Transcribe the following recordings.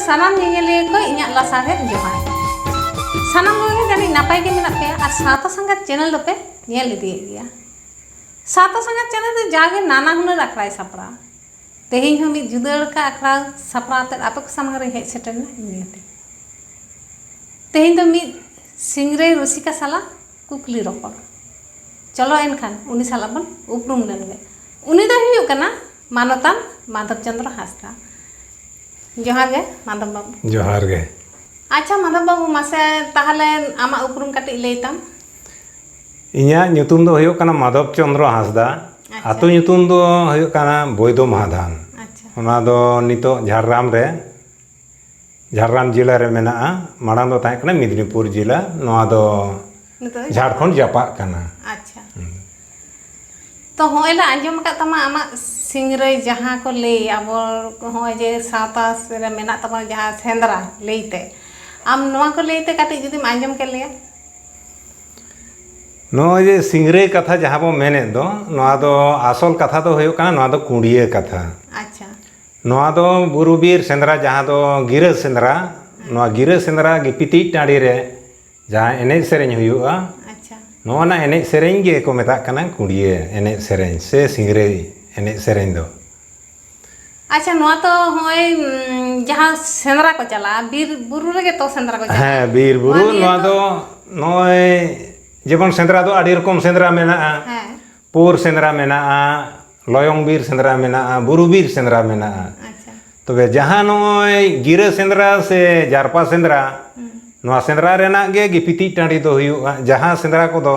सानाम ᱧᱮᱧᱮᱞᱤᱭᱟᱹ ᱠᱚ ᱤᱧᱟᱹᱜ ᱞᱟᱥᱟᱲᱦᱮᱫ ᱡᱚᱦᱟᱨ सानाम कोगे जानी नापाय के मेना पे और सावता संगत चैनल दो पे ñel इदिए गया सावता संगत चैनल दो जागे नाना हुनर अखड़ाय सापड़ा तेहिं हम मिद जुदा लका अखड़ा सापड़ा ते आपे को सामने रे हेज सेटरना इनियते तेहिं दो मिद सिंगरे रसिका साला कुकली रपड़ चलो एनखान उनी साला बन उपरुम लेनगे उनी दो हुयुग कना मानवतान माधव चंद्र हांसदा जोहार गे माधव बाबू जोहार गे अच्छा माधव बाबू मासे ताहले आमा उपरुम कटी लैताम इन्या ᱧᱩᱛᱩᱢ ᱫᱚ ᱦᱩᱭᱩᱜ ᱠᱟᱱᱟ ᱢᱟधव ᱪᱚᱱᱫᱨᱚ ᱦᱟᱸᱥᱫᱟ ᱟᱛᱳ ᱧᱩᱛᱩᱢ ᱫᱚ ᱦᱩᱭᱩᱜ ᱠᱟᱱᱟ ᱵᱳᱭᱫᱚ ᱢᱟᱦᱟᱫᱟᱱ ᱚᱱᱟ ᱫᱚ ᱱᱤᱛᱚᱜ ᱡᱷᱟᱲᱜᱨᱟᱢ ᱡᱮᱞᱟ ᱨᱮ ᱢᱮᱱᱟᱜᱼᱟ ᱢᱟᱲᱟᱝ ᱫᱚ ᱛᱟᱦᱮᱸ ᱠᱟᱱᱟ ᱢᱮᱫᱽᱱᱤᱯᱩᱨ ᱡᱮᱞᱟ ᱱᱚᱣᱟ ᱫᱚ झारखंड जापाक कना अच्छा तो होइला आंजम का तमा आमा सिंगरे जहां को ले अब हो जे साता से मेना तमा जहां सेंद्रा लेते आम नवा को लेते काटी जुदी आंजम के ले नो जे सिंगरे कथा जहां बो मेने दो नवा दो आसल कथा दो होयो कना नवा दो कुंडिये कथा अच्छा नवा दो बुरुबीर सेंद्रा जहां दो गिरा सेंद्रा नवा गिरा सेंद्रा गिपिति टाड़ी रे जहां एने सेरेñ हुयुआ अच्छा नोना एने सेरेñ गे को मेता कना कुंडिये एने सेरेñ से सिंगरे एने सेरेñ दो अच्छा नवा तो होय जहां सेंद्रा को चला बीर बुरु रे तो सेंद्रा को चला हां बीर बुरु नवा दो नोय जेबन सेंद्रा दो आडी रकम सेंद्रा मेना हां पुर सेंद्रा मेना लयंग बीर सेंद्रा मेना बुरु बीर सेंद्रा मेना अच्छा तबे जहां नोय गिरा सेंद्रा से जारपा सेंद्रा नोआ सेंद्रा रेना गे गिपिति टाड़ी दो हुयुआ जहां सेंद्रा को दो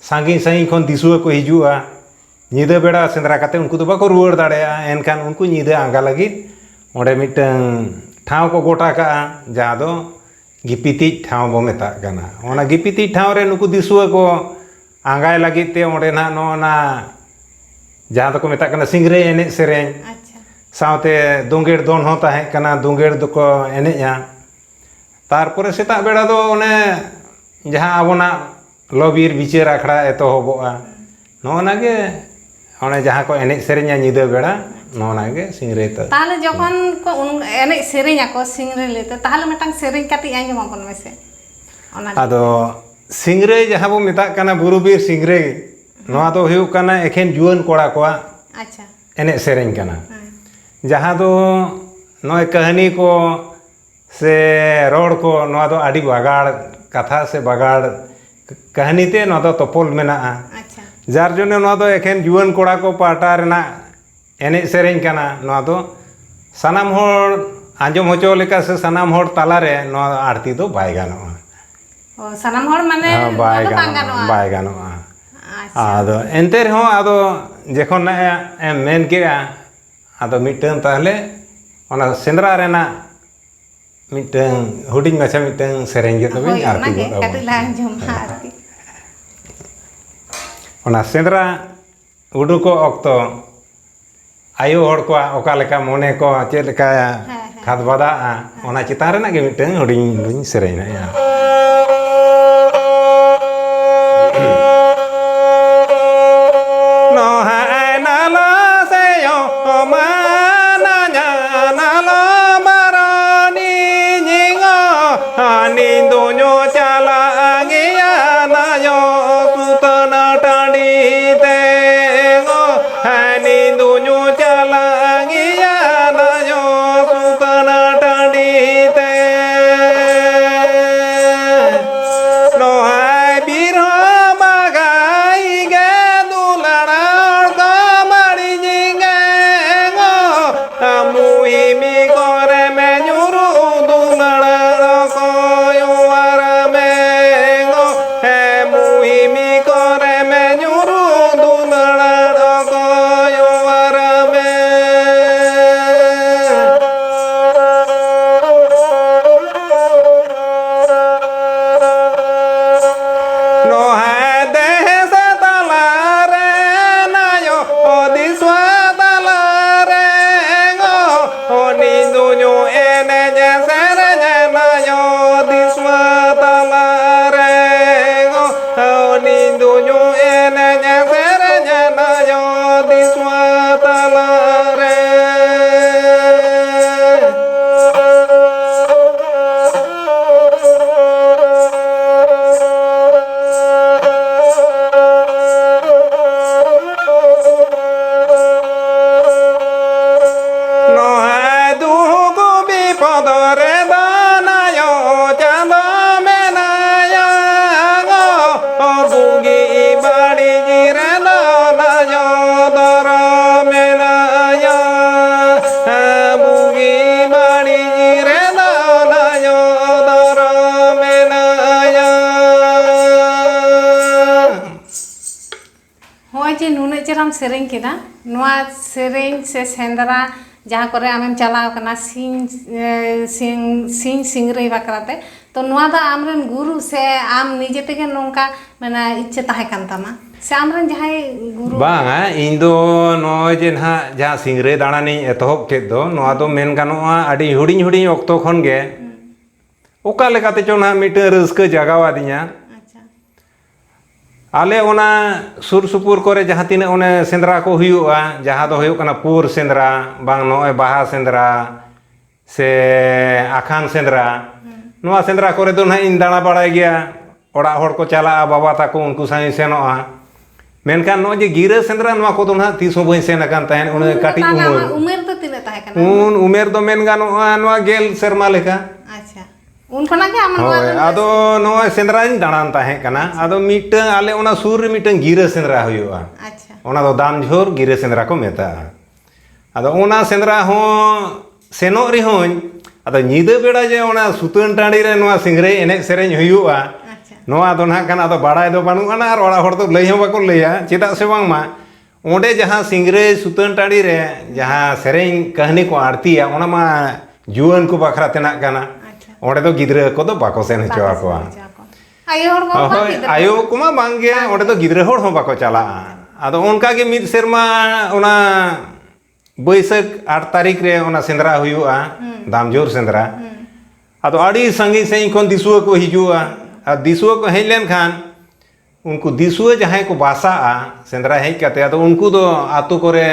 सांगी सही खन दिसुआ को हिजुआ निदा बेड़ा सेंद्रा काते उनको तो बाको रुवाड़ दाड़ेया एनखान उनको निदा आंगा लगी ओंडे मिटन ठाव को गोटा का जहां दो गिपिति ठाव बो मेता कना ओना गिपिति ठाव रे नुको दिसुआ को आंगाय लगी ते ओंडे ना नोना जहां तो को मेता कना सिंगरे एने सेरेñ अच्छा सावते दोंगेड़ दोन होता है कना दोंगेड़ दो को एनेया तारपरे सेता बेड़ा दो ओने जहां आबोना लबीर बिचार आखड़ा एतोहबोआ नोना गे ओने जहां को एने सेरेña निदा बेड़ा नोना गे सिंगरे त ताले जखन को एने सेरेñ को सिंगरे लेते ताले मटांग सेरेñ काटी आंजम अपन मेसे ओना आदो सिंगरे जहां बो मेता कना बुरुबीर सिंगरे नोआ दो हुयु कना एखेन जुआन कोड़ा कोआ अच्छा एने सेरेñ कना जहां दो नोय कहानी को से रोड को नोआ दो आडी बागाड़ कथा से बागाड़ कहानी ते नोआ दो तोपोल मेना अच्छा जार जोने नोआ दो एखेन जुआन कोड़ा को पाटा रेना एने सेरेñ कना नोआ दो सनाम होड़ आंजम होचो लेका से सनाम होड़ ताला रे नोआ आरती दो बाय गानोआ ओ सनाम होड़ माने बाय गानोआ आदो एंते रहो आदो जेखन ना मेन केआ आदो मिटन ताहले ओना सेंद्रा रेना मिटन हुडिंग माछा मिटन सेरेñ गे तबे आरती गो काटी लांजम आरती ओना सेंद्रा उडुको ऑक्तो आयो होड़ को ओका लेका मोने को चेद लेका खाद बदा ओना चितान रेना गे मिटन हुडिंग दुñ सेरेñ ना या नो हाय नालो से यो माना नालो मारानी निंगो हानी दोनो चला गया ना यो सुतना टाड़ी ते गो हानी दोनो चला गया ना यो सुतना टाड़ी ते चेहराम सेरेंग केदा नोआ सेरेंग से सेंदरा जहाँ करे आमें चलाव कना सिंग सिंगरे बाकराते तो नोआ दा आमरन गुरु से आम निजे तेगे नोंका माने इच्छा ताहे कान तामा से आमरन जहाय गुरु बांगा इन दो नोय जे ना जहाँ सिंगरे दाणानी एतहब केद दो नोआ दो मेन गानोआ आडी हुडिंग हुडिंग ऑक्तो खन गे ओका लेकाते चो ना मिटे रस्के जगावा दिया आले ओना सुर सुपुर करे जहाँ तीन ओने सेंद्रा को हुआ जहाँ दो हुआ कना पुर सेंद्रा बांग नोय बाहा सेंद्रा से आखान सेंद्रा नोआ सेंद्रा करे दो ना इन दाना बड़ा गया ओड़ा होड़ को चला बाबा ताको उनको साई सेनोआ मेनखान नो जे गिरा सेंद्रा नोआ को दो ना तीसो बई सेन अकान तहन ओने काटी उमेर तो तिने ताहे कना उन उमेर दो मेन गानोआ नोआ गेल सेरमा लेका अच्छा उन खना के आमन आदो नोय सेंद्रा इन दाणान ताहे कना आदो मिटन आले ओना सुर रे मिटन गिरा सेंद्रा हुआ अच्छा ओना दो दाम झोर गिरे सेंद्रा को मेता आदो ओना सेंद्रा हो सेनो रे होन आदो नीदे बेड़ा जे ओना सुतन टांडी रे नोआ सिंगरे एने सेरेñ हुआ नोआ दो ना कना आदो बाड़ाय दो बानु कना आर ओड़ा होड़ तो लई हो बाको लैया चेदा से बांग मा ओंडे जहां सिंगरे सुतन टांडी रे जहां सेरेñ कहानी को आरतीया ओना मा जुआन को बखरा तेना कना ओंडे दो गिद्रा को दो बाको सेन हचवा को आयो होड़ को आयो कुमा बांगे ओंडे दो गिद्रा होड़ हो बाको चला आदो उनका के मिद सेरमा ओना बैसाख 8 तारीख रे ओना सेंद्रा हुआ दामजोर सेंद्रा आदो आड़ी संगी से कोन दिसुआ को हिजुआ आ दिसुआ को हेज लेन खान उनको दिसुआ जहां को बासा सेंद्रा हेज कते आदो उनको दो आतु करे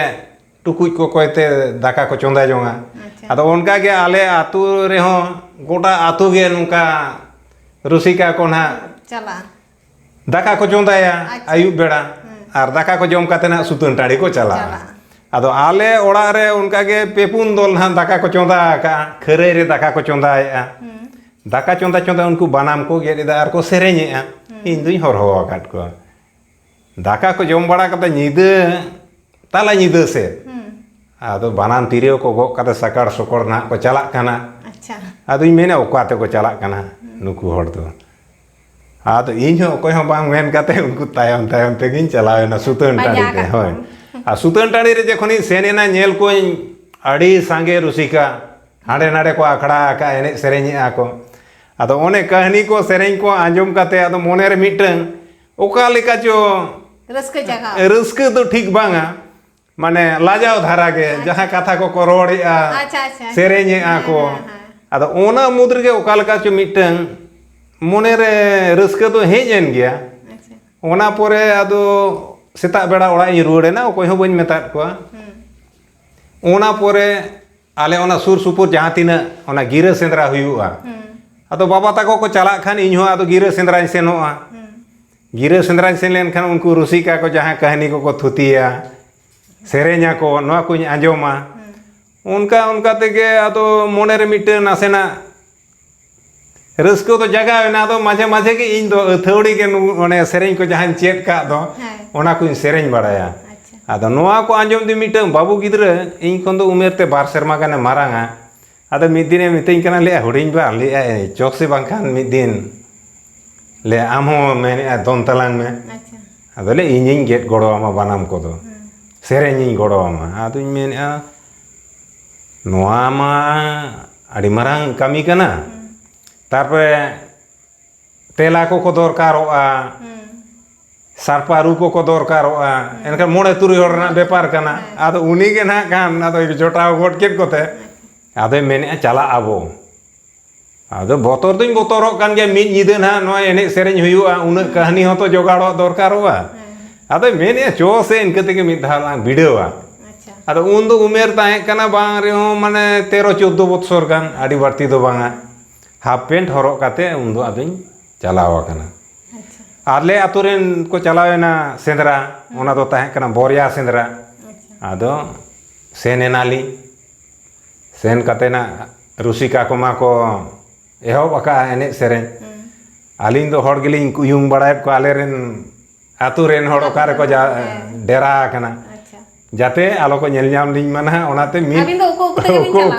टुकुज को कोयते दाका को चोंदा जोंगा आदो उनका के आले आतु रे हो गोटा आतु गे नुका रुसिका को ना चला दाका को चोंदाया आयुब बेड़ा और दाका को जम काते ना सुतन टाड़ी को चला आदो आले ओड़ा रे उनका के पेपुन दोल ना दाका को चोंदा का खरे रे दाका को चोंदाया दाका चोंदा चोंदा उनको बानाम को गेदा आर को सेरेñेआ इन दुई हर हो काट को दाका को जम बड़ा कते नीदे ताला नीदे से आदो बानाम तिरियो को गो कते सकार सकर ना को चला काना अच्छा आदो इन मेने ओकाते को चला काना नुकु हर दो आदो इन हो कोई हो बांग मेन कते उनको तायम तायम ते गिन चलावेना सुतन टाड़ी ते होय आ सुतन टाड़ी रे जखोनी सेनेना नेल को आड़ी सांगे रुसिका हाडे नाडे को आखड़ा का एने सेरेñेआ को आदो ओने कहानी को सेरेñ को आंजम काते आदो मोने रे मिटन ओका लेका चो रस्के जगह रस्के तो ठीक बांगा माने लाजाव धारा के जहां कथा को रोड़ेआ अच्छा अच्छा सेरेñेआ को आदो ओना मुद्र के ओका लेका चो मिटन मोने रे रस्के तो हेजन गया ओना पोरे आदो सेता बेड़ा ओड़ा इन रुवाड़ेना ओकोय हो बइन मेता को ओना पोरे आले ओना सुर सुपुर जहां तिना ओना गिरा सेंद्रा हुआ आदो बाबा ताको को चला खान इन हो आदो गिरा सेंद्रा सेनोआ गिरा सेंद्रा सेन लेन खान उनको रुसिका को जहां कहानी को थुतिया सेरेñा को नोआ को आंजोमा उनका उनका तेगे आदो मोने रे मिटे नासेना रस्को तो जगह ना दो माझे माझे के इन दो अथौड़ी के ओने सेरेñ को जहां चेत का दो ओना को सेरेñ बड़ाया आदो नोआ को आंजोम दी मिटे बाबू गिद्रा इन कोन दो उमेर ते 2 सेरमा गाने मारांगा आदो मिद दिन मितेñ कना ले हुडिñ बा ले चौक से बांखान मिद दिन ले आमो मेने दोन तलांग में आदो ले इनिñ गेट गड़ो आमा बानाम को दो सेरेñ गड़ो आमा आदो मेने नोआ मा आड़ी मारांग कामी कना तारपरे तेला को दरकारोआ सारपारू को दरकारोआ एनका मोड़े तुरी होरना बेपार कना आदो उनी के ना कान आदो जोटाव गोट केट कोते आदो मेने चला आबो आदो बोतर दुñ बोतरोक कान गे मिद निदे ना नोय एने सेरेñ हुआ उना कहानी हो तो जोगाड़ो दरकारोआ आदो मेने चो से इनके तेगे मिद धाला बिडेवा आदो उन दो उमेर ताहे कना बांग रे हो माने 13 14 बछर गान आडी बाड़ती दो बांगा हाफ पेंट हरक काते उन दो आदोñ चलाव कना आले आतुरेन को चलावेना सेंद्रा ओना दो ताहे कना बोरिया सेंद्रा आदो सेनेनाली सेन काते ना रुसिका कोमा को एहो बका एने सेरेñ आलिन दो हर गेलिन कुयुंग बड़ाय को आलेरेन आतुरेन हर ओकारे को जा डेरा कना जाते आलो को नेल नाम लिन माना ओनाते मी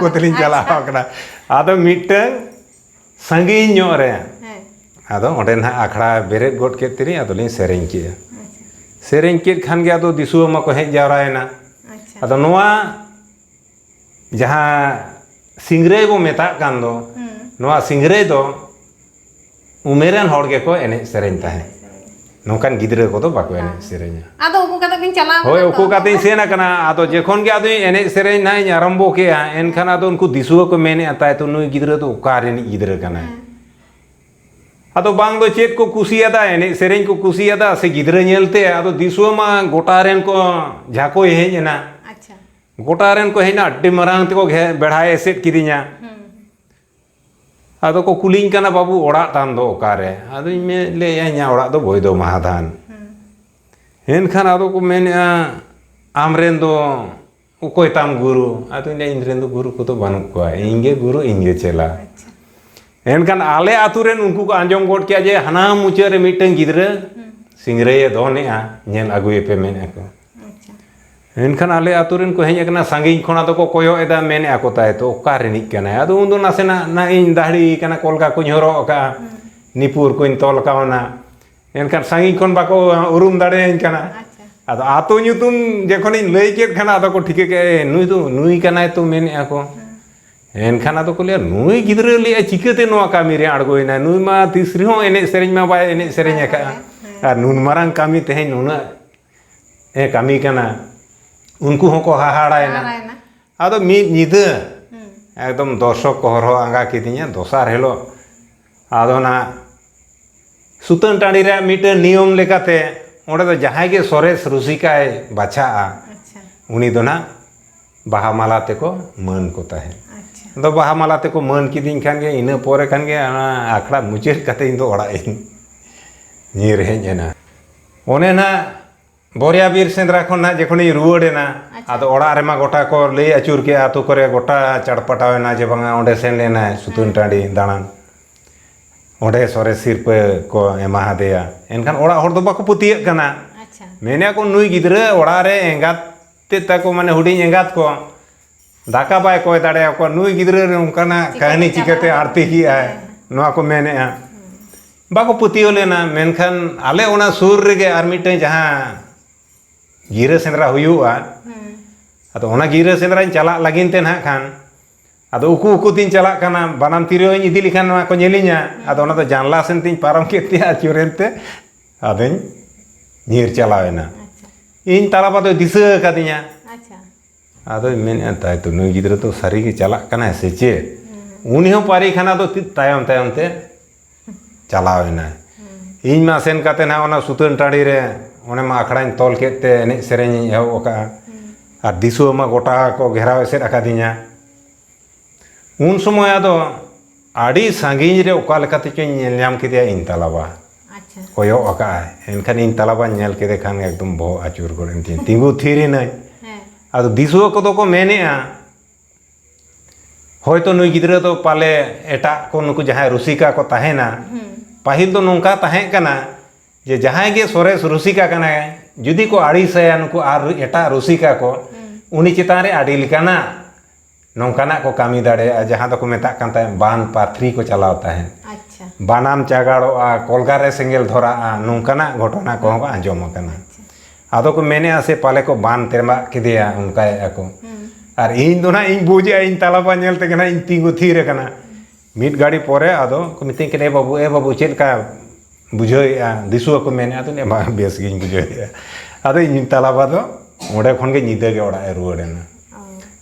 को तेलिन चलाव कना आदो मिटन संगीन रे आदो ओंडे ना आखड़ा बेरेद गोट के तिरी आदो लिन सेरेñ के सेरें केद खान के आदो दिसुआ मा को हेज जावरायना अच्छा आदो नोआ जहाँ सिंगरे बो मेता कान दो नोआ सिंगरे दो उमेरन हॉर के को एने सेरें ताहे नौकान गिद्रे को तो बाको एने सेरें आदो उकु कता बिन चला होय उकु काते सेना कना आदो जेखोन के आदो एने सेरें नाय आरंभो के एनखान आदो उनको दिसुआ को मेने आता तो नुई गिद्रे तो उकारे नि गिद्रे कना आदो बांग दो चेत को कुसियादा एने सेरें को कुसियादा से गिद्रे नेलते आदो दिसुआ मा गोटारेन को झाको हेजना अच्छा गोटारेन को हेना अड्डी मरांग ते को बेढ़ाए एसेट किदिया आदो को कुलिंग कना बाबू ओड़ा तान दो ओकारे आदो मे ले या ओड़ा दो बोय दो महादान एनखान आदो को मेने आमरेन दो उकोय ताम गुरु आदो ने इनरेन दो गुरु को तो बानु को इंगे गुरु इंगे चेला एनखान आले आतुरेन उनको को आंजम गोड किया जे हना मुचे रे मिटन गिद्रे सिंगरे दोने नेल आगुए पे मेने को एनखान आले आतुरेन को हेज कना सांगिन खोना तो को कोयो एदा मेने आको ताय तो ओकारे नि कना आदो उन दो नासेना ना इन दाढ़ी कना कोलका को हरो का निपुर को इन तोल कावना एनखान सांगिन खोन बाको उरुम दाड़े कना आदो आतो ᱧᱩᱛᱩᱢ जेखोन इन लई केत खाना आदो को ठिके के नुई तो नुई कनाय तो मेने आको एनखान आदो को ले नुई गिद्रे ले चिकेते नोआ कामी रे आड़गोइना नुई मा तीसरी हो एने सेरें मा बाय एने सेरें का आर नुन मारांग कामी तेहे नुना ए कामी कना उनको होको हाहाड़ायना आदो मिद निदे एकदम दर्शक को हरो आंगा किदिया दोसार हेलो आदो ना सुतन टाणी रे मिटे नियम लेकाते ओंडे दो जहां के सोरेस रुसिकाय बाछा उनी दो ना बाहा माला ते को मन को ताहे दो बाहा माला ते को मन किदिन खान के इने पोरे खान के आखड़ा मुचेर काते इन दो ओड़ा इन नीर हेजना ओने ना बोरिया बीर सेंद्रा खन ना जेखोनी रुवाड़ेना आदो ओड़ा रेमा गोटा को लई आचुर के आतु करे गोटा चढ़पटावेना जे बांगा ओंडे सेन लेना सुतुन टांडी दाणान ओंडे सोरे सिरपे को एमा हादेया एनखान ओड़ा हर दो बाको पुतिये कना मेने को नुई गिद्रे ओड़ा रे एंगात ते ताको माने हुडी एंगात को दाका बाय कोय दाड़े को नुई गिद्रे रे उनकाना कहानी चिकते आरती की आय नोआ को मेने बाको पुतियो लेना मेनखान आले ओना सुर रे आर मिटे जहां गिरे सेंद्रा हुयुआ आदो ओना गिरे सेंद्रा चला लागिन ते ना खान आदो उकु उकु तीन चला काना बानाम तिरियो इदी लिखान नोआ को नेलिnya आदो ओना तो जानला सेन तीन पारम केते आचुरेनते आदो नीर चलावेना इन तालाबा तो दिसे कादिया आदो मेन ताय तो नुई गिद्रे तो सारी के चला काना से चे उनी हो पारी खाना तो तायम तायम ते चलावेना इन मा सेन काते ना ओना सुतन टाड़ी रे ओने मा आखड़ाñ तोल केते एने सेरेñ एहो ओका आर दिसुआ मा गोटा को घेराव एसेट आकादिया उन समय आदो आड़ी सांगिन रे ओका लेकाते चोñ नेल नाम केदिया इन तालाबा कोयो ओका एनखान इन तालाबा नेल केदे खान एकदम बो आचुर गोड़ेन तीन तिंगु थीरी नै आदो दिसुआ को तो को मेनेआ होयतो नुई गिद्रे तो पाले एटा को नुकु जहां रुसिका को ताहेना पाहिल तो नोंका ताहे कना जे जहां के सोरेस रुसिका कना जुदी को आड़ी से नुकु आर एटा रुसिका को उनी चितान रे आड़ी लिकाना नोंकाना को कामी दाड़े जहां तो को मेता कांता बान पाथरी को चलावता है बानाम चागाड़ो कोलगा रे सेंगेल धरा नोंकाना घटना को आंजम कना आदो को मेने आसे पाले को बान तेरमा किदिया उनका को और इन दो ना इन बुझे इन तालाबा नेलते कना इन तिंगु थीरे कना मिट गाड़ी पोरे आदो को मिते के ए बाबू चेल का बुझोया दिसुआ को मेने आदो ने बेस गिन बुझोया आदो इन तालाबा दो ओडे खन के निदे के ओड़ा रुवाड़ेना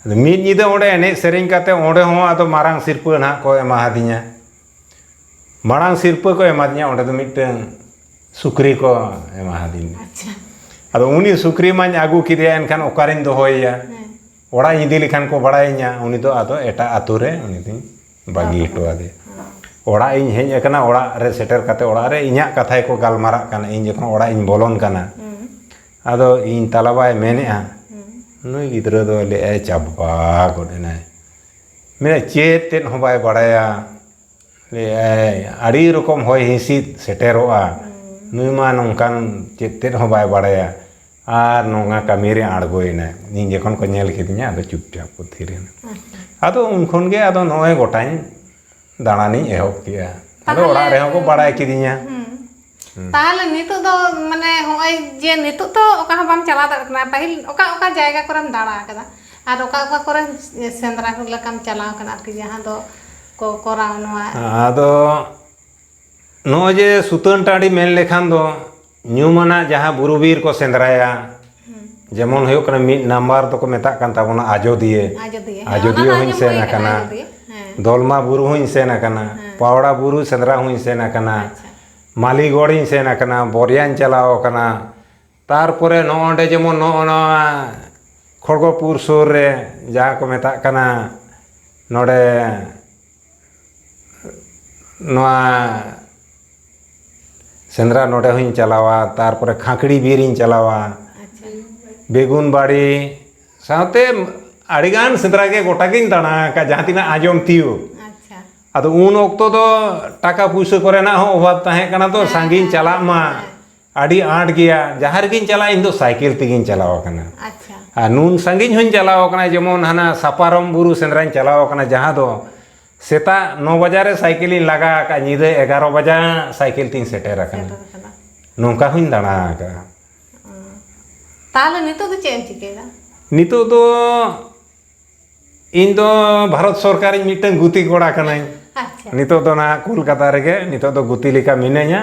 आदो मिट निदे ओडे एने सेरेñ काते ओडे हो आदो मारांग सिरपा ना को एमा हादिया मारांग सिरपा को एमा दिया ओडे दो मिटन सुक्री को एमा हादिया आदो उनी सुक्री माñ आगु किदिया एनखान ओकारिन दो होया ओड़ा इदी लिखान को बड़ाइया उनी तो आदो एटा आतु रे उनी दिन बागी हटो आदे ओड़ा इन हेज एकना ओड़ा रे सेटर काते ओड़ा रे इन्या कथाय को गालमारा काना इन जखन ओड़ा इन बोलोन काना आदो इन तालाबाय मेनेआ नुई गिद्रे दो ले ए चाबा गोडेना मेने चेत तेन हो बाय बड़ाया ले आड़ी रकम होय हिसित सेटेरोआ नुई मा नोंकान चेत तेन हो बाय बड़ाया आर नोंगा कामी रे आड़गोइना इन जखन को नेल किदिया आदो चुपचाप को थीरेना आदो उन खन गे आदो नोय गोटाñ दाणानी एहब किया आदो ओड़ा रे को बड़ाय किदिया ताहले नितो दो माने होय जे नितो तो ओका हम बाम चला दाड़ कना पहिल ओका जायगा करम दाड़ा कदा आर ओका करे सेंद्रा को लकम चलाव कना कि जहां दो को कोराव नवा आदो नो जे सुतन टाड़ी मेन लेखान दो न्यूमना जहां बुरुबीर को सेंद्राया जेमन होयो कना मिड नंबर तो को मेता कान ताबोना आजोदिए आजोदिए हुई सेना कना दोलमा बुरु हुई सेना कना पावड़ा बुरु सेंद्रा हुई सेना कना मालीगढ़ हुई सेना कना बोरियान चलाओ कना तारपरे नोंडे जेमन नो खड़गपुर सुर रे जहां को मेता कना नोडे नोआ सेंद्रा नोडे हुई चलावा तारपरे खाकड़ी बीर चलावा बेगुन बाड़ी साथे आड़ीगान सेंद्रा के गोटागिन दाना का जहां तिना आजम तियो अदो उन ओक्तो दो टाका पुइसा करेना हो अभाव ताहे कना तो सांगिन चला मा आड़ी आट गया जहां रेगिन चला इन दो साइकिल तिगिन चलाव कना आ नून सांगिन हुन चलाव कना जेमन हाना सापारम बुरु सेंद्राइन चलाव कना जहां दो सेता 9 बजे साइकिल लगा का निदे 11 बजे साइकिल तीन सेटेर कना नोंका हुन दाना का ताहले नितो दो चेम चिकेगा नितो दो इन दो भारत सरकार मिटन गुती कोड़ा कनाई नितो दो ना कोलकाता रेगे नितो दो गुती लिका मिने냐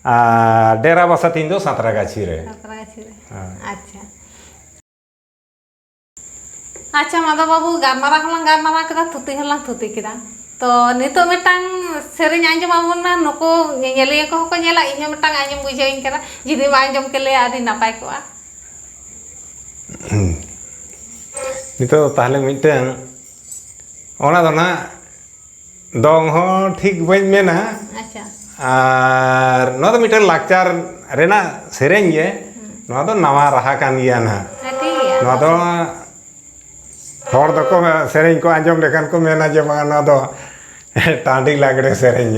आ डेरा बसा तीन दो सातरागाछी रे अच्छा अच्छा मादा बाबू गारमारा हलां गारमारा कदा थुती किदा तो नितो मिटांग सेरिन आंजम आबोना नको नेलिया को नेला इᱧ मिटांग आंजम बुझाइñ करा जिदि बा आंजम केले आदि नापाय कोआ नितो ताहले मिटन ओना दो ना दong हो ठीक बइन मेना अच्छा आर नो दो मिटन लाकचार रेना सेरेñ गे नो दो नवा रहा कान गिया ना नो दो हर दो को सेरेñ को आंजम लेखान को मेना जे मा नो दो टांडी लागड़े सेरेñ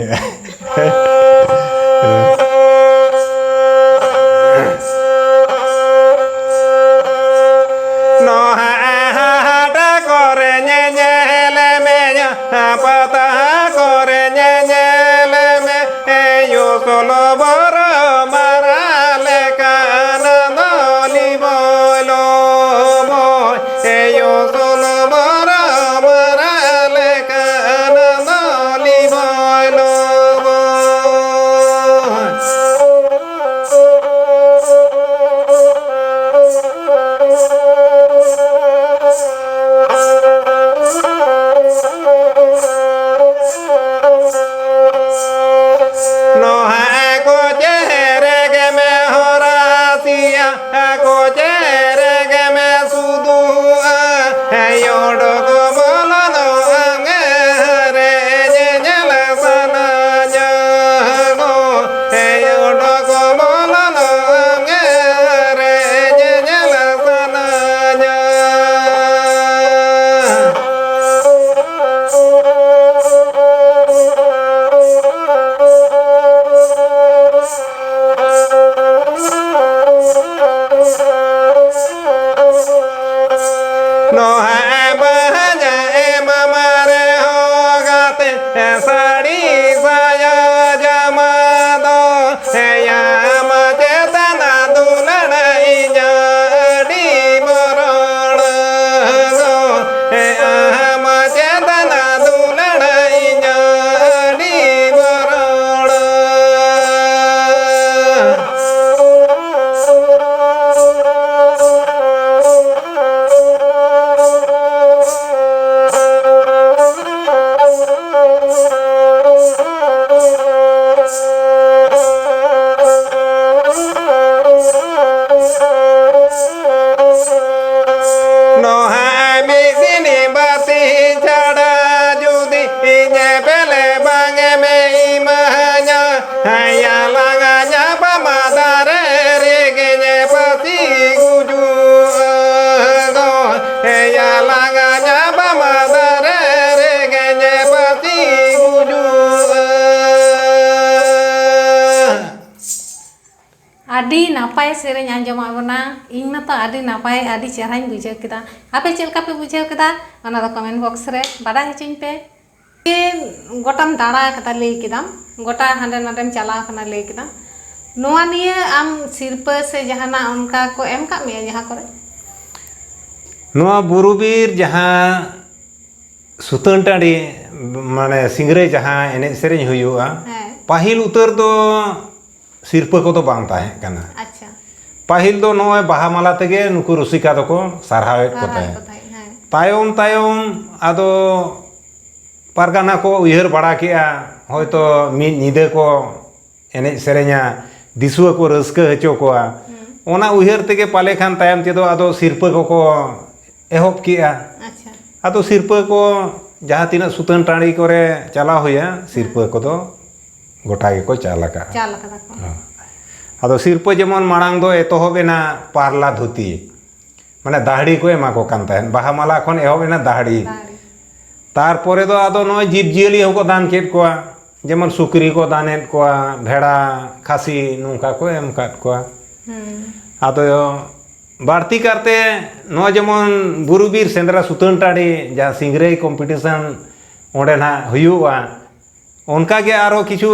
आदि नापाय सेरेñ आंजम आबोना इन मतो आदि नापाय आदि चेहराñ बुझाव केदा आपे चेलका पे बुझाव केदा ओना दो कमेंट बॉक्स रे बाडा हचिñ पे गोटाम दाड़ा कता लई केदाम गोटा हांडे नाडेम चलाव कना लई केदा नोआ निये आम सिरपा से जहाना उनका को एम का में जहाँ करे नोआ बुरुबीर जहाँ सुतन टाड़ी माने सिंगरे जहाँ एने सेरेñ हुयुआ पाहिल उतर दो सिरपा को तो बांग ताहे कना अच्छा पाहिल दो नोए बाहा माला तेगे नुकु रुसिका दो को सारहावेट को ताहे तायम तायम आदो पारगाना को उयहर बड़ा किया होयतो मिद निदे को एने सेरेña दिसुआ को रस्का हचो कोआ ओना उयहर तेगे पाले खान तायम तेदो आदो सिरपा को एहब किया अच्छा आदो सिरपा को जहाँ तीना सुतन टाड़ी करे चला हुआ सिरपा को तो गोटा के को चालका आदो सिरपा जेमन मांग दो एतोहबेना पारला धुती माने दाहड़ी को एमा को कान ताहेन बाहा माला खन एहबेना दाहड़ी तारपरे दो आदो नय जीव जियली को दान केट कोआ जेमन सुकरी को दानेट कोआ भेड़ा खासी नुका को एम काट कोआ आदो बाड़ती करते नो जेमन बुरुबीर सेंद्रा सुतन टाड़ी जहाँ सिंगरे कम्पिटिशन ओंडे ना हुयुआ उनका के आरो किछु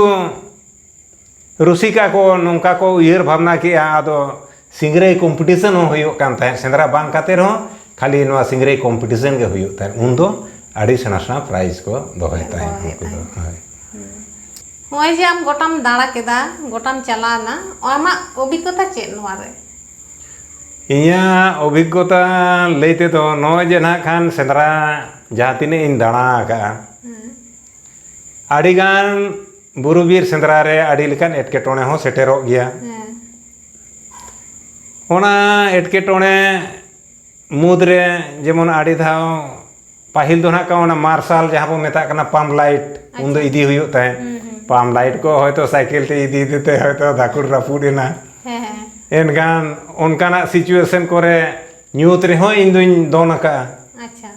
रुसिका को नौका को उयहर भावना किया आदो सिंगरे कम्पिटिशन हो हुयुग कान ताहेन सेंद्रा बांग काते रहो खाली नोआ सिंगरे कम्पिटिशन के हुयुग ताहेन उन दो आड़ी सेना प्राइज को दोहय ताहेन होय जे आम गोटाम दाड़ा केदा गोटाम चलाना आमा अभिज्ञता चेत नोआ रे इया अभिज्ञता लेते तो नोय जे ना खान सेंद्रा जहाँ तीने इन दाड़ा का आड़ीगान बुरुबीर सेंद्रा रे आड़ी लेकान एटकेटोणे हो सेटेरो गया ओना एटकेटोणे मुद्रे जेमन आड़ी धाव पाहिल दो ना का ओना मार्शल जहाँ बो मेता कना पाम्प लाइट उन दो इदी हुयुग ताहे पाम्प लाइट को होयतो साइकिल ते इदी देते होयतो दाकुर रापुडेना एनगान उनकाना सिचुएशन करे न्यूत रे हो इन दुइन दोन का अच्छा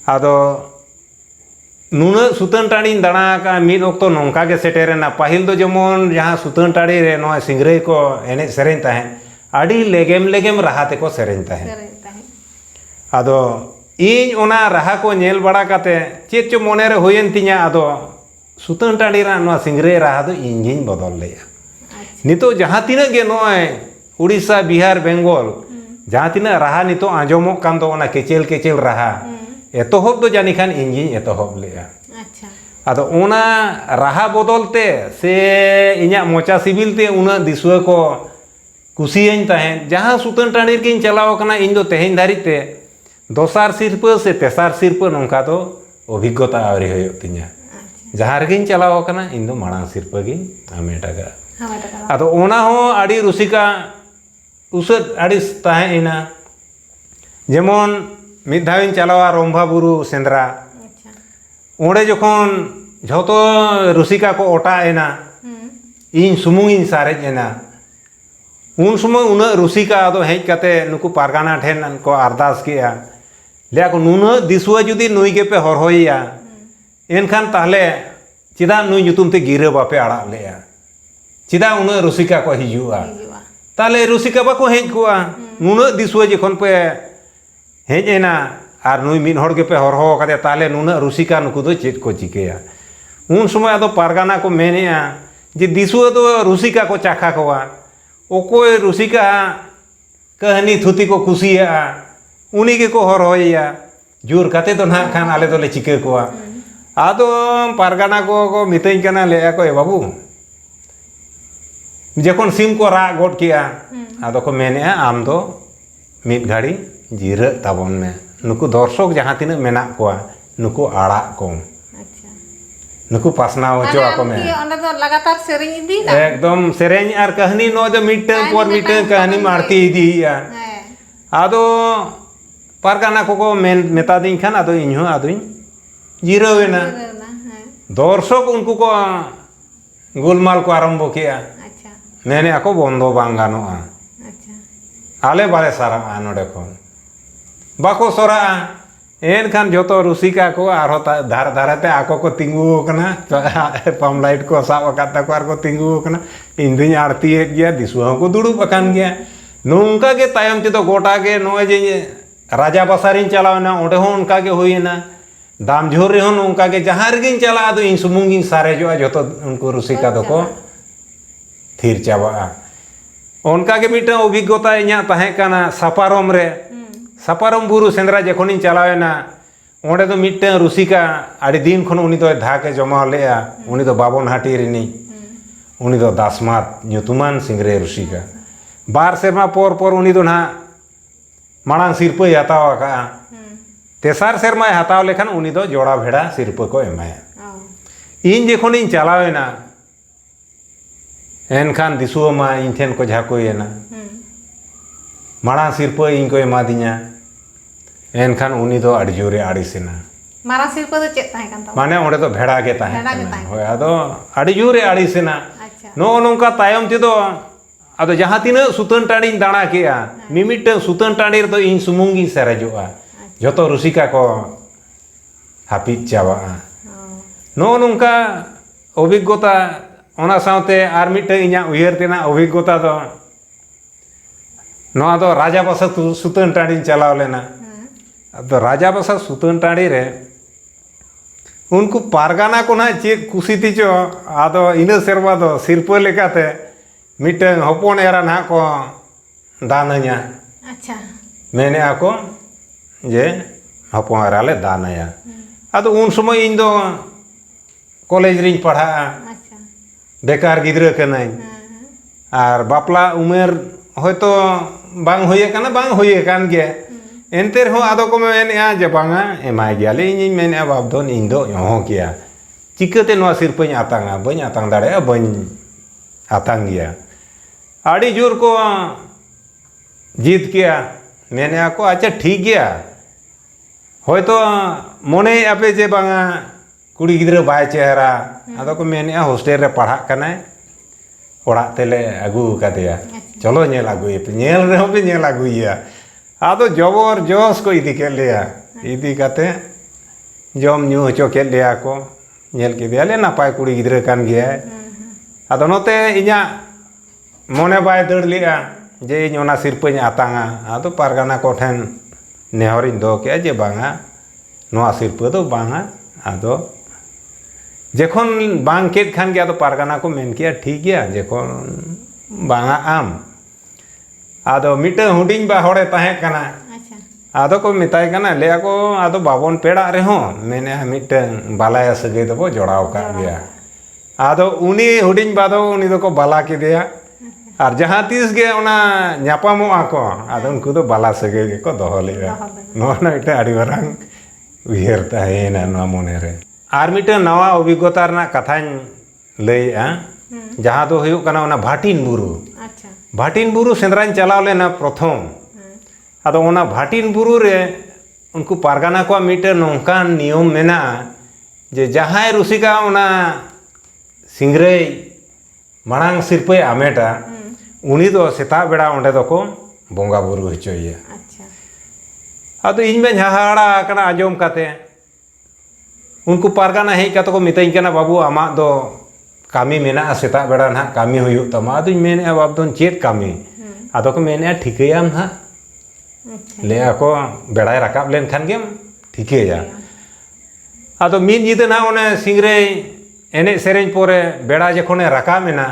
आदो नुना सुतन टाड़ी दाड़ा का मिद ओक्तो नौका के सेटेरेना पाहिल दो जेमन जहाँ सुतन टाड़ी रे नो सिंगरे को एने सेरेñ ताहे आड़ी लेगेम लेगेम राहते को सेरेñ ताहे आदो इन ओना राहा को नेल बड़ा काते चेत चो मोने रे होयन तिया आदो सुतन टाड़ी रा नो सिंगरे राहा दो इंजिन बदल लेया नितो जहाँ तीना गे नोय उड़ीसा बिहार बेंगल जहाँ तीना राहा नितो आंजमो कान दो ओना केचेल केचेल राहा एतोहब दो जानी खान इंजिन एतोहब लेया अच्छा आदो ओना राहा बदलते से इña मोचा सिबिलते उना दिसुआ को कुसियन ताहेन जहाँ सुतन टाड़ी के चलाव कना इन दो तेहेन धारिते दोसार सिरपा से तेसार सिरपा नौका तो अभिज्ञता आवरी होयो तिña जहाँ रेगिन चलाव कना इन दो माड़ांग सिरपा गी आमेटागा आदो ओना हो आड़ी रुसिका उसद आड़ी ताहेना जेमन मिद धाविन चलावा रंभा बुरु सेंद्रा ओंडे जखन झोतो रुसिका को ओटा एना इन सुमुंगिन सारेज एना उन समय उना रुसिका आदो हेज काते नुकु पारगाना ठेन को अरदास किया लिया को नुना दिसुआ जुदी नुई के पे हरहोया एनखान ताहले चिदा नुई जुतुम ते गिरा बापे आड़ा लेया चिदा उना रुसिका को हिजुआ ताले रुसिका बाको हेज कोआ नुना दिसुआ जखन पे हेज एना और नुई मिद हड़ के पे हरहो काते ताले नुना रुसिका नुकु दो चेत को चिकेया उन समय आदो पारगाना को मेनेया जे दिसुआ दो रुसिका को चाखा कोआ ओकोय रुसिका कहनी थुती को कुसिया उनी के को हरहोया जोर काते तो ना खान आले दोले चिके कोआ आदो पारगाना को मितई कना ले को ए बाबू जखन सिम को रा गोट किया आदो को मेने आम दो मिद घाड़ी जीरा ताबन में नुकु दर्शक जहाँ तीन मेना कोआ नुकु आड़ा को नुकु पासना होचो आको में लगातार सेरेñ इदी एकदम सेरेñ और कहानी नो जो मिटन पर मिटन कहानी मारती इदी या आदो पारगाना को मेता दिन खान आदो इन्हो आदोኝ जीरोवेना दर्शक उनको को गोलमाल को आरंभ किया मैंने आको बंदो बांग गानोआ आले बाले सारा नोडे को बाको सोरा एनखान जोतो रुसिका को आरो धार धाराते आको को तिंगु कना पम लाइट को साब अकाता को आर को तिंगु कना इंदिन आरती हे गया दिसुआ को दुड़ुब अकान गया नोंका के तायम ते तो गोटा के नोय जे राजा बसारिन चलावना ओडे हो उनका के होइना दाम झोर रे हो नोंका के जहां रेगिन चला दो इन सुमुंगिन सारे जो जोतो उनको रुसिका दो को ᱛᱷᱤᱨ ᱪᱟᱵᱟᱜᱼᱟ ᱚᱱᱠᱟᱜᱮ ᱢᱤᱫᱴᱟᱝ ᱚᱵᱷᱤᱜᱽᱜᱚᱛᱟ ᱤᱧᱟᱹᱜ ᱛᱟᱦᱮᱸ ᱠᱟᱱᱟ ᱥᱟᱯᱟᱨᱚᱢ ᱨᱮ ᱥᱟᱯᱟᱨᱚᱢ ᱵᱩᱨᱩ ᱥᱮᱸᱫᱽᱨᱟ ᱡᱚᱠᱷᱚᱱᱤᱧ ᱪᱟᱞᱟᱣᱮᱱᱟ ᱚᱸᱰᱮ ᱫᱚ ᱢᱤᱫᱴᱟᱝ ᱨᱩᱥᱤᱠᱟ ᱟᱹᱰᱤ ᱫᱤᱱ ᱠᱷᱚᱱ ᱩᱱᱤ ᱫᱚᱭ ᱫᱷᱟᱠᱮ ᱡᱚᱢᱟᱣ ᱞᱮᱜᱼᱟ ᱩᱱᱤ ᱫᱚ ᱵᱟᱵᱚᱱᱦᱟᱴᱤ ᱨᱤᱱᱤᱡ उनी दो दासमात ᱧᱩᱛᱩᱢᱟᱱ सिंगरे रुसिका बार सेरमा पोर पोर उनी दो नहाग मांग सिरपय हताव आका तेसार सेरमाय हताव लेखान उनी दो जोड़ा भेड़ा सिरप को एमाया इन जखोनिन चलावेना एनखान दिसुमा इन ठेन को झाकोयेना मांग सिरप इन को एमा दिया एनखान उनी दो अड़ी जोरे आड़ीसेना मारा सिरप दो चेक ताहे कान तामा माने ओंडे दो भेड़ा के ताहे होय आदो अड़ी जोरे आड़ीसेना नो नोंका तायम तेदो आदो जहां तिना सुतन टाणी दाणा केया मिमिट सुतन टाणी तो इन सुमुंगी सेरेजोआ जतो रुसिका को हापित चाबा नो नोंका अभिज्ञता ओना सावते आर मिट इना उयहर तेना अभिज्ञता दो नो आदो राजा बसा सुतन टाणी चलाव लेना आदो राजा बसा सुतन टाणी रे उनको पारगाना को ना चेक कुसीती चो आदो इना सेरवा दो सिरप लेकाते मिटन हपन एरा ना को दानया अच्छा मेने आको जे हपन एरा ले दानया आदो उन समय इन दो कॉलेज रिन पढ़ा अच्छा बेकार गिद्रा कनाई आर बापला उमेर होयतो बांग होये काना बांग होये कान गे एंतेर हो आदो को मेनेआ जे बांगा एमाय गेले इन मेनेआ बाबदोन इन दो हो किया चिकते नो सिरपኝ आतांगा बኝ आतांग दाड़े बኝ आतांग गया आड़ी जोर को जीत किया मेनेआ को अच्छा ठीक गया होयतो मोने आपे जे बांगा कुड़ी गिद्रा बाय चेहरा आदो को मेनेआ हॉस्टेल रे पढ़ा कना ओड़ा तेले आगू कादेया चलो नेल आगुए पे नेल रे पे नेल आगुइया आदो जबर जोश को इदी के लिया इदी काते जम न्यू हचो के लिया को नेल के दिया ले नापाय कुड़ी गिद्रा कान गया आदो नोते इना मोने बाय दड़ लिया जे इन ओना सिरपኝ आतांगा आदो पारगाना को ठेन नेहरिन दो के जे बांगा नोआ सिरप दो बांगा आदो जखन बांग केद खान गया तो पारगाना को मेन किया ठीक गया जखन बांगा आम आदो मिटे हुडिंग बा होड़े ताहे कना आदो को मिताय कना ले को आदो बाबन पेड़ा रे हो मेने मिटे बालाया सगे दो जोड़ाव का गया आदो उनी हुडिंग बादो उनी दो को बाला के दिया और जहां तीस गे ओना न्यापामो आको आदो उनको तो बाला सगे के को दोहो लेया नोना इटे आड़ी वरांग उयहर ताहेना नो मोने रे आर मिटे नवा अभिज्ञता रना कथाñ लैया जहां दो हुयु कना ओना भाटिन बुरु अच्छा भाटिन बुरु सेंद्राñ चलाव लेना प्रथम आदो ओना भाटिन बुरु रे उनको पारगाना को मिटे नोंकान नियम मेना जे जहां रुसिका ओना सिंगरे मांग सिरपय आमेटा उनी दो सेता बेड़ा ओंडे दो को बोंगा बुरु हचोया अच्छा आदो इन में हाहाड़ा कना आजम काते उनको पारगाना हेज काते को मिताई कना बाबू आमा दो कामी मेना सेता बेड़ा ना कामी हुयु तमा आदो मेने बाबदोन चेत कामी आदो को मेने ठिकयाम ना ले को बेड़ाय राकाब लेन खान गेम ठिकया आदो मिन जिदे ना ओने सिंगरे एने सेरेñ पोरे बेड़ा जखोने राकाब मेना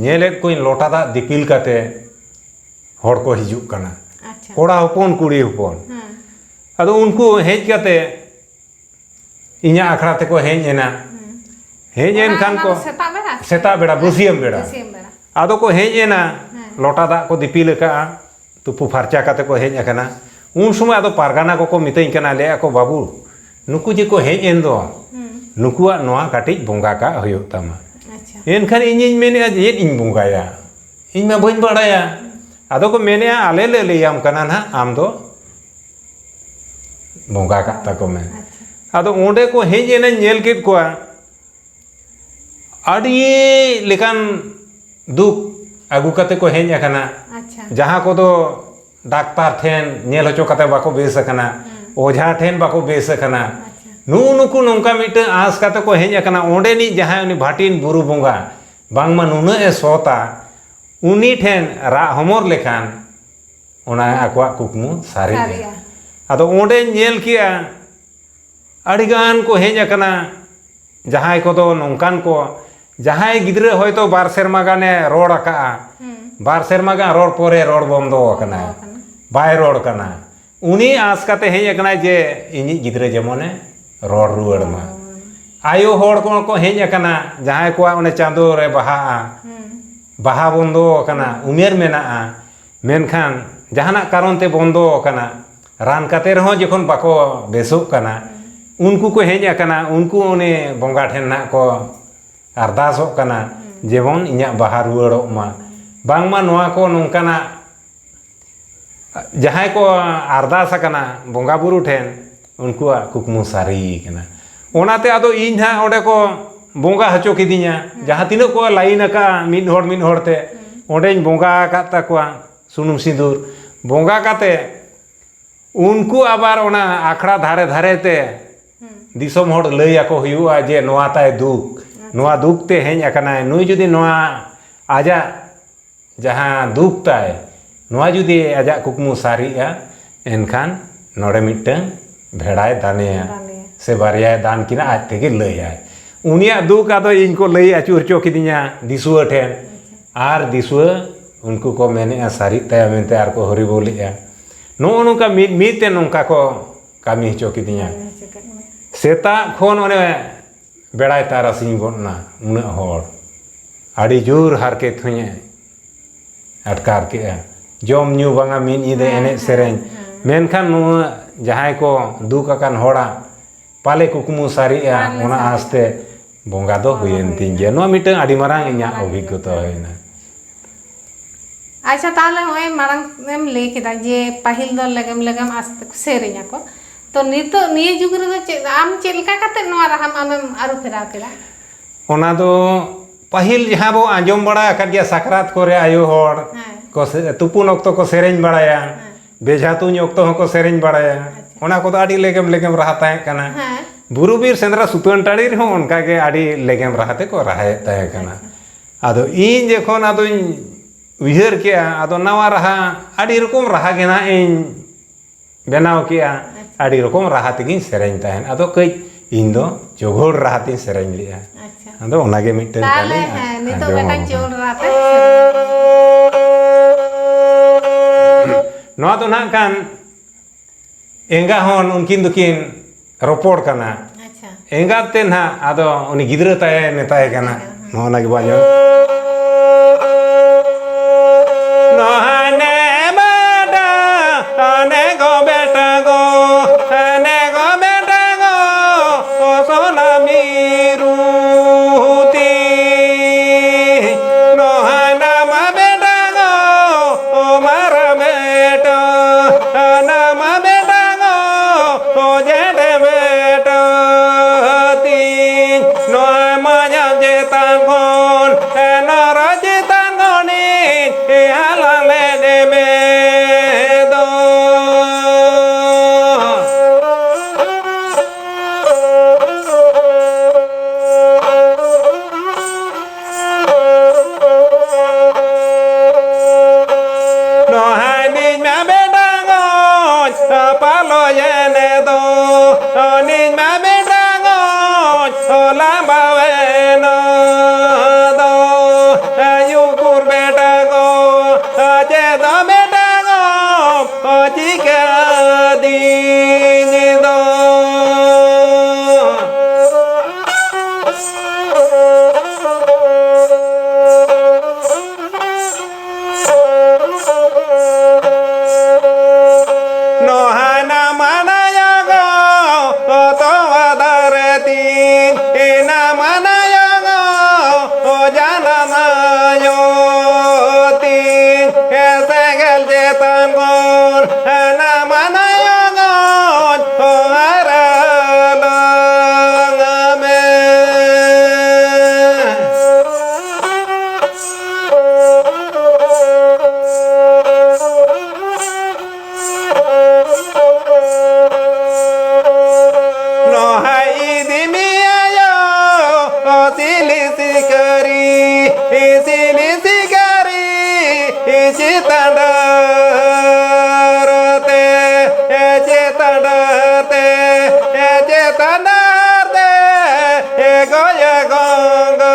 नेले कोई लोटा दा दिपिल काते होड़ को हिजुक कना अच्छा कोड़ा हपन कुड़ी हपन आदो उनको हेज काते इन्या आखड़ा ते को हेज एना हेज एन खान को सेता बेड़ा बुसियम बेड़ा आदो को हेज एना लोटा दा को दिपिल का तुपु फारचा काते को हेज अकना उन समय आदो पारगाना को मिताई कना ले को बाबू नुकु जे को हेज एन दो नुकुआ नोआ काटिज बोंगा का हुयो तमा अच्छा एनखान इᱧ मेने जे इन बोंगाया इन मा बइन बड़ाया आदो को मेने आले ले लेयाम कना ना आम दो बोंगा का ताको में आदो ओंडे को हेज एना नेल केद कोआ आडी लेकान दुख आगु काते को हेज अकना अच्छा जहां को दो डाक्टर ठेन नेल हचो काते बाको बेस अकना ओझा ठेन बाको बेस अकना नुनुकु नोंका मिटे आस काते को हेज अकना ओंडे नि जहां उनी भाटिन बुरु बोंगा बांगमा नुना ए सोता उनी ठेन रा हमर लेखान ओना आकवा कुकमु सारी आदो ओंडे नेल किया अड़ीगान को हेज अकना जहां को दो नोंकान को जहां गिद्रे होयतो बार सेरमा गाने रोड आका बार सेरमा गान रोड पोरे रोड बंदो आकना बाय रोड कना उनी आस काते हेज आकना जे इनी गिद्रे जेमोने रोड रुआड़ मा आयो होड़ को हेज आकना जहां को ओने चांदो रे बाहा बंदो आकना उमेर मेना मेनखान जहाना कारण ते बंदो आकना रान काते रहो जखन बाको बेसोक कना उनको को हेज आकना उनको उनी बंगा ठेन ना को अरदासोक कना जेमन इन्या बाहा रुआड़ोक मा बांगमा नोआ को नोंकाना जहां को अरदास कना बंगा बुरु ठेन उनको कुकमु सारी कना ओनाते आदो इन हा ओडे को बंगा हचो किदिया जहां तिनो को लाइन का मिद होड़ते ओडे बंगा का ताकुआ सुनुम सिंदूर बंगा काते उनको आबार ओना आखड़ा धारे धारे ते दिसोम होड़ लई आको हुआ जे नोआ ताय दुख नोआ दुख ते हेज आकना नुई जुदी नोआ आजा जहां दुख ताय नोआ जुदी आजा कुकमु सारीआ एनखान नोड़े मिटन भेड़ाय दानेया से बारिया दान किना आज तेगे लइयाय उनिया दुख आदो इनको लई आचुर चो किदिया दिसुआ ठेन आर दिसुआ उनको को मेने सारी ताय मेनते आर को हरि बोलिया नो नुका मीते नोंका को कामी हचो किदिया सेता खोन ओने बेड़ाय तारासिंग गोना उना होड़ आड़ी जोर हारके थुए अटकार के जम न्यू बांगा मिन इदे एने सेरें मेनखान जहां को दुख अकान होड़ा पाले कुकमु सारीआ ओना आस्ते बंगा दो हुयेन तिंगे नो मिटन आड़ी मारांग इन्या अभिज्ञता होइना अच्छा ताले होय मारांग एम ले केदा जे पाहिल दो लगम आस्ते सेरेኛ को तो नितो निये जुग रे आम चेलका काते नोआ राहम आमेम आरु फेरा केला ओना दो पाहिल जहां बो आंजम बड़ा काटिया साकरात करे आयो होड़ को तुपुन ओक्तो को सेरेñ बड़ाया बेझा तुñ ओक्तो को सेरेñ बड़ाया ओना को आड़ी लेगेम रहा ताए कना बुरुबीर सेंद्रा सुतन टाड़ी रे उनका के आड़ी लेगेम रहते को रहा ताए कना आदो इन जखन आदो उइहर के आदो नवा रहा आड़ी रकम रहा गेना इन बेनाव किया आड़ी रकम रहा तेगिन सेरेñ ताहेन आदो कई इन दो जोगोड़ रहा ती सेरेñ लिया आदो ओनागे मिटन ताले नितो बेटा जोड़ राते नोआ तो ना कान एंगा होन उनकिन दुकिन रोपोड़ कना एंगा ते ना आदो उनी गिद्रा ताय नेताय कना नोना के बाजो नोहाने बाडा आने गो बेटा गो ओ सोना मीरूती नोहाना मा बेटा गो ओ मारा बेटा नाम बेटा गो ओ जेडे बेटा ती नोआ माया जेतान कोन नरा जेतान कोनी हाला ले देबे दो नोहानी मा बेटा गो पालो येने दो नी मा बेटा गो लांबावे न दो युकुर बेटा गो जे दो बेटा गो चिका दीन दो नोहाना मनाया गो तो वदरती ना मनाया गो जाना नायोती ऐसे गल जेतन गोन ना मनाया गो हरलंग में नोहाई दिमिया सिली सिकारी चितंडरते गोय गंगा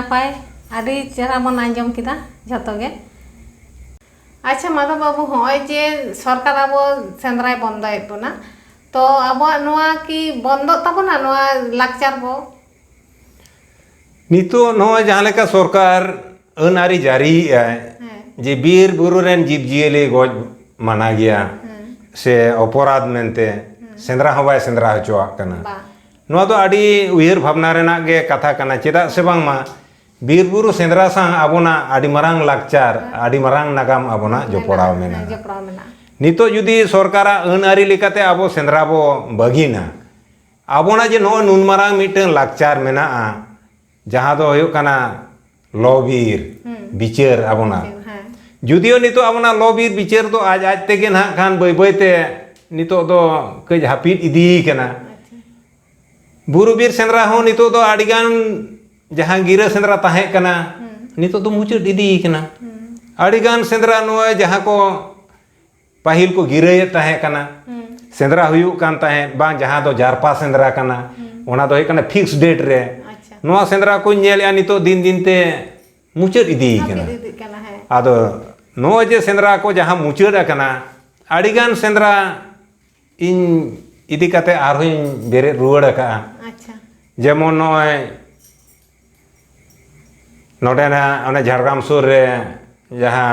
नापाय आदि चेहरा बन आंजम किदा जतो गे अच्छा माधव बाबू होय जे सरकार अब सेंद्राय बंदय बना तो अब नोआ की बंद तबना नोआ लाकचार बो नितो नो जहाँ लेका सरकार अन आरी जारी जे बीर बुरु रेन जीव जियले गज माना गया से अपराध मेनते सेंद्रा हो बाय सेंद्रा हचोआ कना नोआ तो आडी उयहर भावना रेना गे कथा कना चेदा से बांग मा बीर बुरु सेंद्रा सा आबोना आडी मरांग लाकचार आडी मरांग नागाम आबोना जोपड़ाव मेना नितो जुदी सरकारा अन आरी लेकाते आबो सेंद्रा बो बगिना आबोना जे नो नुन मरांग मिटन लाकचार मेना जहाँ दो होयो कना लॉबीर बिचार आबोना जुदियो नितो आबोना लॉबीर बिचार तो आज आज तेगे ना खान बय बयते नितो दो कज हापिद इदी कना बुरु बीर सेंद्रा हो नितो दो आडिगान जहाँ गिरा सेंद्रा ताहे कना नितो दो मुचुद इदी कना आडिगान सेंद्रा नोय जहाँ को पाहिल को गिरे ताहे कना सेंद्रा हुयु कान ताहे बांग जहाँ दो जारपा सेंद्रा कना ओना दो कना फिक्स डेट रे नोआ सेंद्रा को नेलया नितो दिन दिन ते मुचुद इदी कना आदो नो जे सेंद्रा को जहाँ मुचुद कना आडिगान सेंद्रा इन इदी काते आरहों बेरे रुवाड़ का जेमन नोय नोडेना ओने झारग्राम सुर रे जहाँ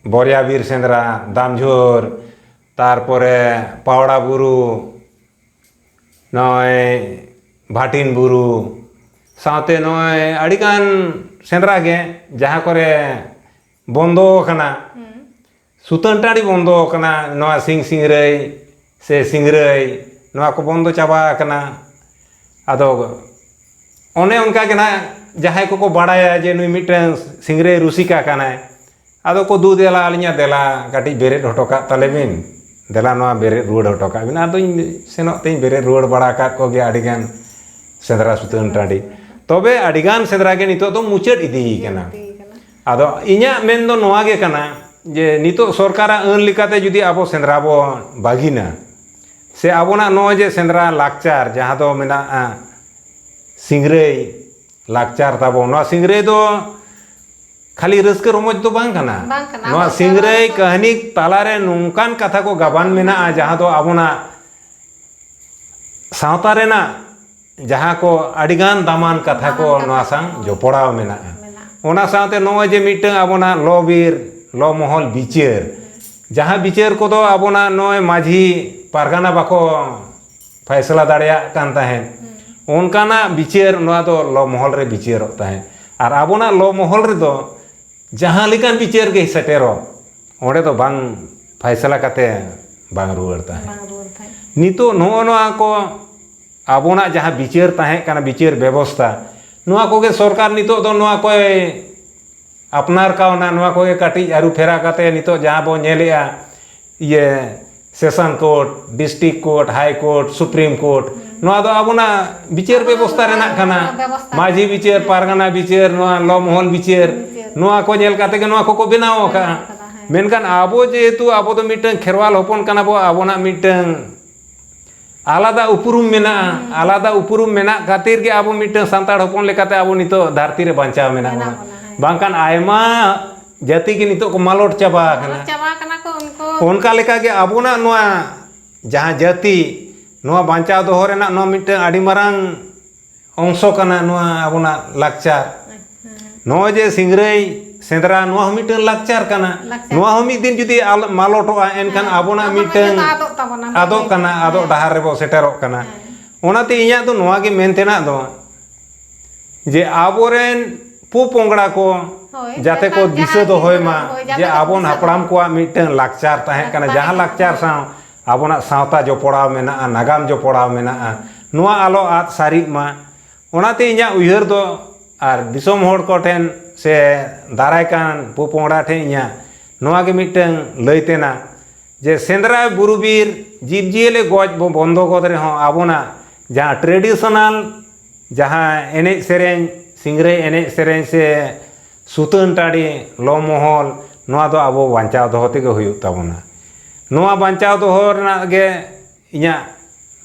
बोरिया बीर सेंद्रा दामझोर तारपरे पावड़ा बुरु नोय भाटिन बुरु साथे नोय आडिगान सेंद्रा गे जहाँ करे बंदो कना सुतन टाड़ी बंदो कना नोआ सिंग सिंगरई से सिंगरई नोआ को बंदो चाबा कना आदो ओने उनका के ना जहाँ को बाड़ाया जे नुई मिटन सिंगरे रुसिका कानाय आदो को दू देला अलिया देला काटी बेरेद हटोका तालेबिन देला नोआ बेरेद रुवाड़ हटोका बिन आदो सेनो तें बेरेद रुवाड़ बाड़ा का को गे आडिगान सेंद्रा सुतन टाड़ी तबे आडिगान सेंद्रा गे नितो दो मुचुद इदी कना आदो इन्या मेन दो नोआ गे कना जे नितो सरकारा अन लिकाते जुदी आबो सेंद्रा बो बागिना से आबोना नो जे सेंद्रा लाकचार जहाँ दो मेना सिंगरेई लाकचार ताबो नोआ सिंगरेई दो खाली रस्क रोमोज तो बांग कना नोआ सिंगरेई कहानी तालारे नुंकान कथा को गाबान मेना जहाँ दो आबोना सावता रेना जहाँ को आडिगान दामान कथा को नोआ सांग जोपड़ाव मेना ओना साथे नो जे मिटन आबोना लॉबीर लो महल बिचार जहाँ बिचार को दो आबोना नोय माझी पारगाना बाको फैसला दाड़िया कान ताहेन उनकाना बिचार नोआ दो लो महल रे बिचार ताहेन और आबोना लो महल रे दो जहाँ लिकान बिचार गे सेटेरो ओंडे दो बांग फैसला काते बांग रुवाड़ ताहेन नितो नोआ को आबोना जहाँ बिचार ताहें काना बिचार व्यवस्था नोआ को गे सरकार नितो दो नोआ कोई अपनार कावना नोआ को काटी आरु फेरा काते नितो जहाँ बो नेलेया ये session court district court high court supreme court नोआ दो आबोना बिचार व्यवस्था रेना कना माझी बिचार पारगाना बिचार नोआ लो महल बिचार नोआ को नेल काते गे नोआ को बनाव का मेनकान आबो जेहेतु आबो दो मिटन खेरवाल होपन कना बो आबोना मिटन आलादा उपरुम मेना आलादा उपरुम मेना खातिर के आबो मिटन सांताड़ होपन लेकाते आबो नितो धरती रे बांचाव मेना बांकान आयमा जाति के नितो को मालोट चाबा कना को उनको उनका लेका के आबोना नोआ जहाँ जाति नोआ बांचाव दोहो रेना नोआ मिटन आडी मारांग अंशो कना नोआ आबोना लाकचार नोआ जे सिंगरेई सेंद्रा नोआ मिटन लाकचार कना नोआ मिट दिन जुदी मालोटोआ एनखान आबोना मिटन आदो कना आदो डहार रेबो सेटेरो कना ओनाते इया दो नोआ गे मेनतेना दो जे आबोरेन पुपोंगड़ा को जाते को दिशा दो होय मा जे आबोन हापड़ाम को मिटन लाकचार ताहे कना जहाँ लाकचार साव आबोना सावता जो पड़ाव मेना नागाम जो पड़ाव मेना नोआ आलो आद सारी मा ओनाते इया उयहर दो आर दिसोम होड़ को ठेन से दाराय कान पुपोंगड़ा ठेन इया नोआ गे मिटन लैतेना जे सेंद्रा बुरुबीर जीव जियले गज बो बंदो गद रे हो आबोना जहाँ ट्रेडिशनल जहाँ एने सेरें सिंगरे एने सेरें से सुतन टाड़ी लो महल नोआ दो आबो बांचाव दोहो तेगे हुयुग ताबोना नोआ बांचाव दोहो रना गे इया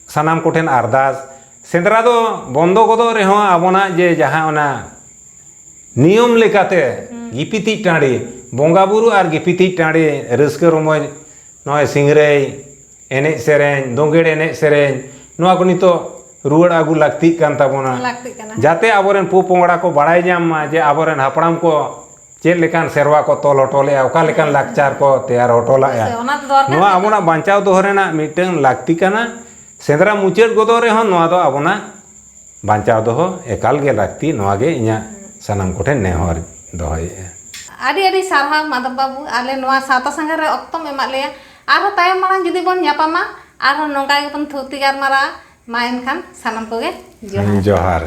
सानाम कोठेन अरदास सेंद्रा दो बंदो गदो रे हो आबोना जे जहाँ ओना नियम लेकाते गिपिति टाँडी बोंगा बुरु और गिपिति टाँडी रस्के रमज नय सिंगरे एने सेरें दोंगेड़ एने सेरें नोआ को नितो रुआड़ आगु लागती कान ताबोना लागती काना जाते आबोरेन पु पोंगड़ा को बाड़ाय जाम मा जे आबोरेन हापड़ाम को चेद लेकान सेरवा को तोल हटोले ओका लेकान लाकचार को तैयार हटोला ओना तो दरकार नोआ आबोना बांचाव दोहरेना मिटन लागती काना सेंद्रा मुचाद गोदो रे हन नोआ दो आबोना बांचाव दोहो एकाल गे लागती नोआ गे इया सानाम कोठे नेहर दोहय आदि आदि सारहा माधव बाबू आले नोआ साता संघ रे ऑक्तम एमा लेया आरो तायम मारांग जुदी बोन ᱧᱟᱯᱟᱢᱟ आरो नोंगा गेबोन थौति गारमारा मा एनखान सानाम कोगे जोहार